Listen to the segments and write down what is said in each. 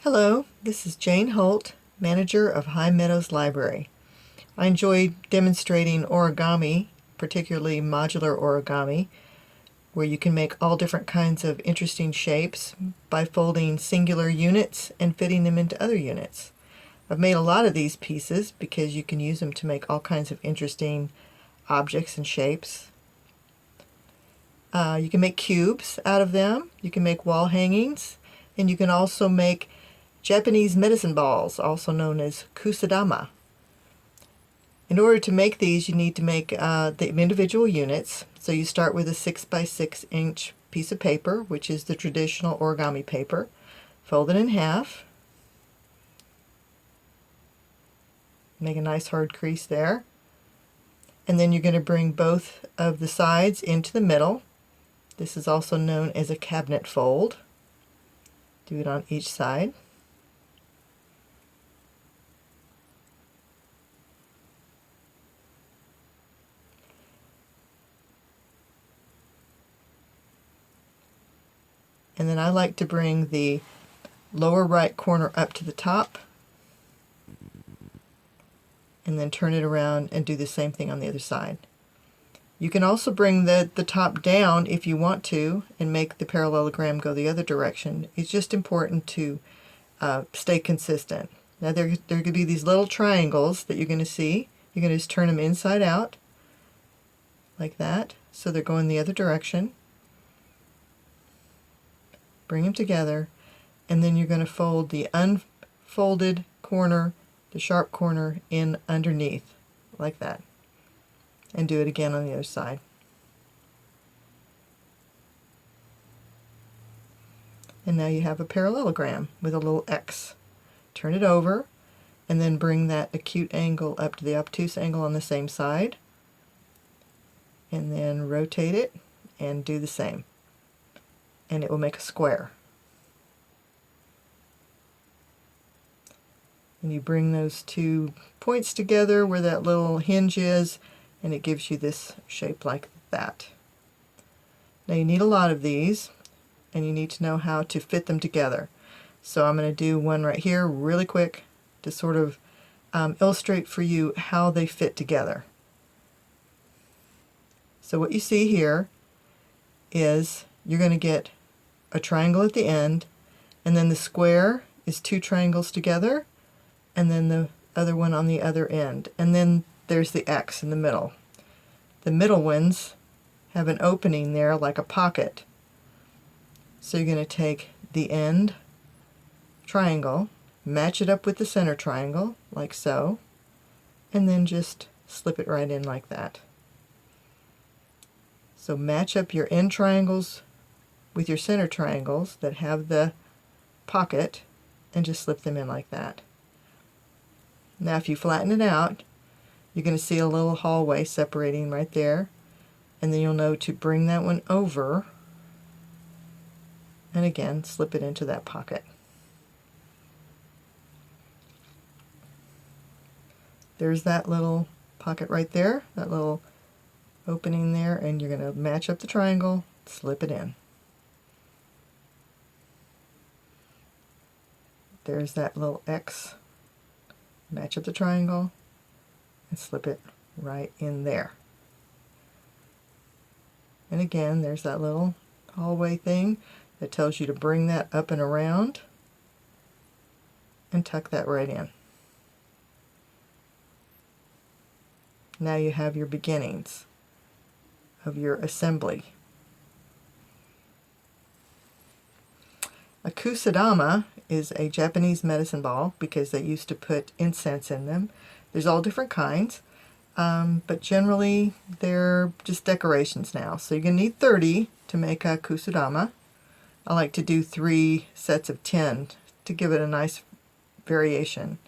Hello, this is Jane Holt, Manager of High Meadows Library. I enjoy demonstrating origami, particularly modular origami, where you can make all different kinds of interesting shapes by folding singular units and fitting them into other units. I've made a lot of these pieces because you can use them to make all kinds of interesting objects and shapes. You can make cubes out of them, you can make wall hangings, and you can also make Japanese medicine balls, also known as Kusudama. In order to make these, you need to make the individual units. So you start with a 6 by 6 inch piece of paper, which is the traditional origami paper. Fold it in half. Make a nice hard crease there. And then you're going to bring both of the sides into the middle. This is also known as a cabinet fold. Do it on each side. And then I like to bring the lower right corner up to the top and then turn it around and do the same thing on the other side. You can also bring the top down if you want to and make the parallelogram go the other direction. It's just important to stay consistent. Now there are going to be these little triangles that you're going to see. You're going to just turn them inside out like that, so they're going the other direction. Bring them together, and then you're going to fold the unfolded corner, the sharp corner, in underneath like that, and do it again on the other side. And now you have a parallelogram with a little X. Turn it over and then bring that acute angle up to the obtuse angle on the same side, and then rotate it and do the same, and it will make a square. And you bring those two points together where that little hinge is, and it gives you this shape like that. Now you need a lot of these, and you need to know how to fit them together. So I'm going to do one right here really quick to sort of illustrate for you how they fit together. So what you see here is you're going to get a triangle at the end, and then the square is two triangles together, and then the other one on the other end, and then there's the X in the middle. The middle ones have an opening there like a pocket. So you're going to take the end triangle, match it up with the center triangle like so, and then just slip it right in like that. So match up your end triangles with your center triangles that have the pocket and just slip them in like that. Now if you flatten it out, you're going to see a little hallway separating right there, and then you'll know to bring that one over and again slip it into that pocket. There's that little pocket right there, that little opening there, and you're going to match up the triangle, slip it in. There's that little X, match up the triangle, and slip it right in there. And again, there's that little hallway thing that tells you to bring that up and around and tuck that right in. Now you have your beginnings of your assembly. A Kusudama is a Japanese medicine ball because they used to put incense in them. There's all different kinds, but generally they're just decorations now. So you're going to need 30 to make a Kusudama. I like to do 3 sets of 10 to give it a nice variation.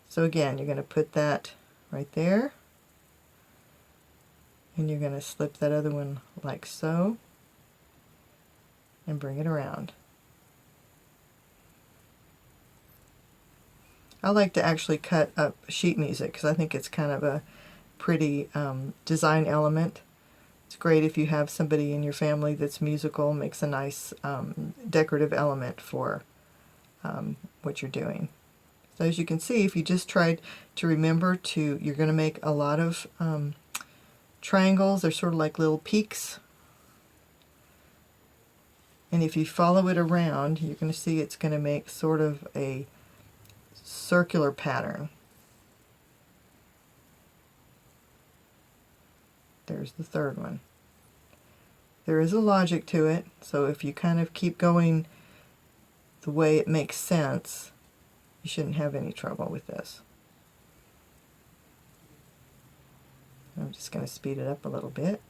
So again, you're going to put that right there, and you're going to slip that other one like so and bring it around. I like to actually cut up sheet music because I think it's kind of a pretty design element. It's great if you have somebody in your family that's musical, makes a nice decorative element for what you're doing. So as you can see, if you just tried to remember to, you're going to make a lot of triangles. They're sort of like little peaks. And if you follow it around, you're going to see it's going to make sort of a circular pattern. There's the third one. There is a logic to it, so if you kind of keep going the way it makes sense, you shouldn't have any trouble with this. I'm just going to speed it up a little bit.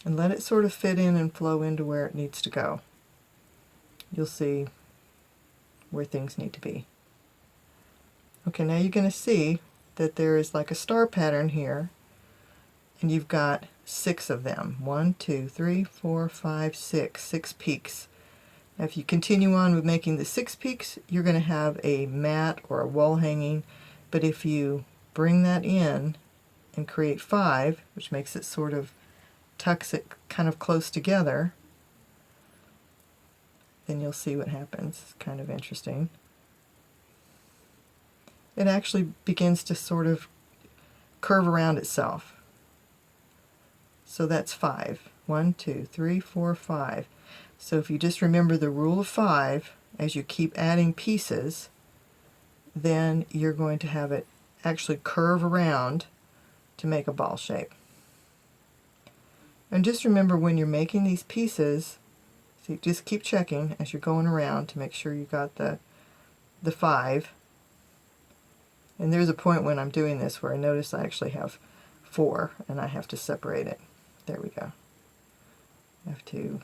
And let it sort of fit in and flow into where it needs to go. You'll see where things need to be. Okay, now you're going to see that there is like a star pattern here, and you've got 6 of them. 1, 2, 3, 4, 5, 6. 6 peaks. Now if you continue on with making the 6 peaks, you're going to have a mat or a wall hanging, but if you bring that in and create 5, which makes it sort of tucks it kind of close together, then you'll see what happens. It's kind of interesting. It actually begins to sort of curve around itself. So that's 5. 1, 2, 3, 4, 5. So if you just remember the rule of 5, as you keep adding pieces, then you're going to have it actually curve around to make a ball shape. And just remember when you're making these pieces, so just keep checking as you're going around to make sure you got the 5. And there's a point when I'm doing this where I notice I actually have 4 and I have to separate it. There we go. I have to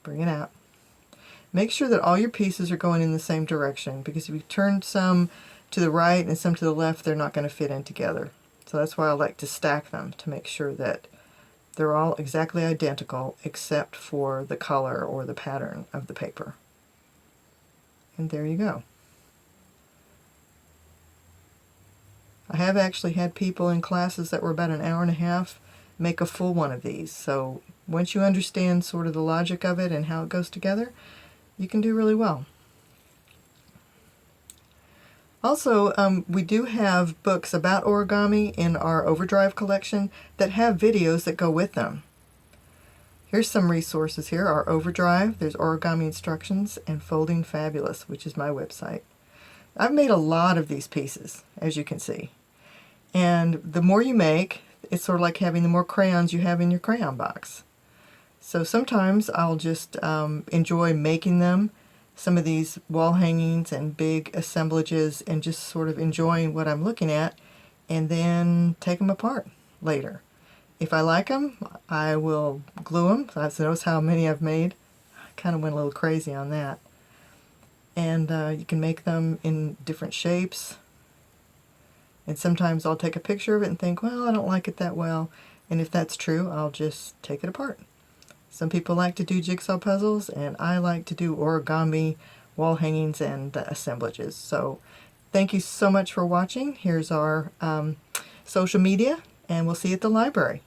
bring it out. Make sure that all your pieces are going in the same direction, because if you turn some to the right and some to the left, they're not going to fit in together. So that's why I like to stack them, to make sure that they're all exactly identical except for the color or the pattern of the paper. And there you go. I have actually had people in classes that were about an hour and a half make a full one of these. So once you understand sort of the logic of it and how it goes together, you can do really well. Also, we do have books about origami in our Overdrive collection that have videos that go with them. Here's some resources here. Our Overdrive, there's Origami Instructions, and Folding Fabulous, which is my website. I've made a lot of these pieces, as you can see. And the more you make, it's sort of like having the more crayons you have in your crayon box. So sometimes I'll just enjoy making them, some of these wall hangings and big assemblages, and just sort of enjoying what I'm looking at, and then take them apart later. If I like them, I will glue them. So notice how many I've made. I kind of went a little crazy on that. And you can make them in different shapes. And sometimes I'll take a picture of it and think, well, I don't like it that well. And if that's true, I'll just take it apart. Some people like to do jigsaw puzzles, and I like to do origami wall hangings and assemblages. So thank you so much for watching. Here's our social media, and we'll see you at the library.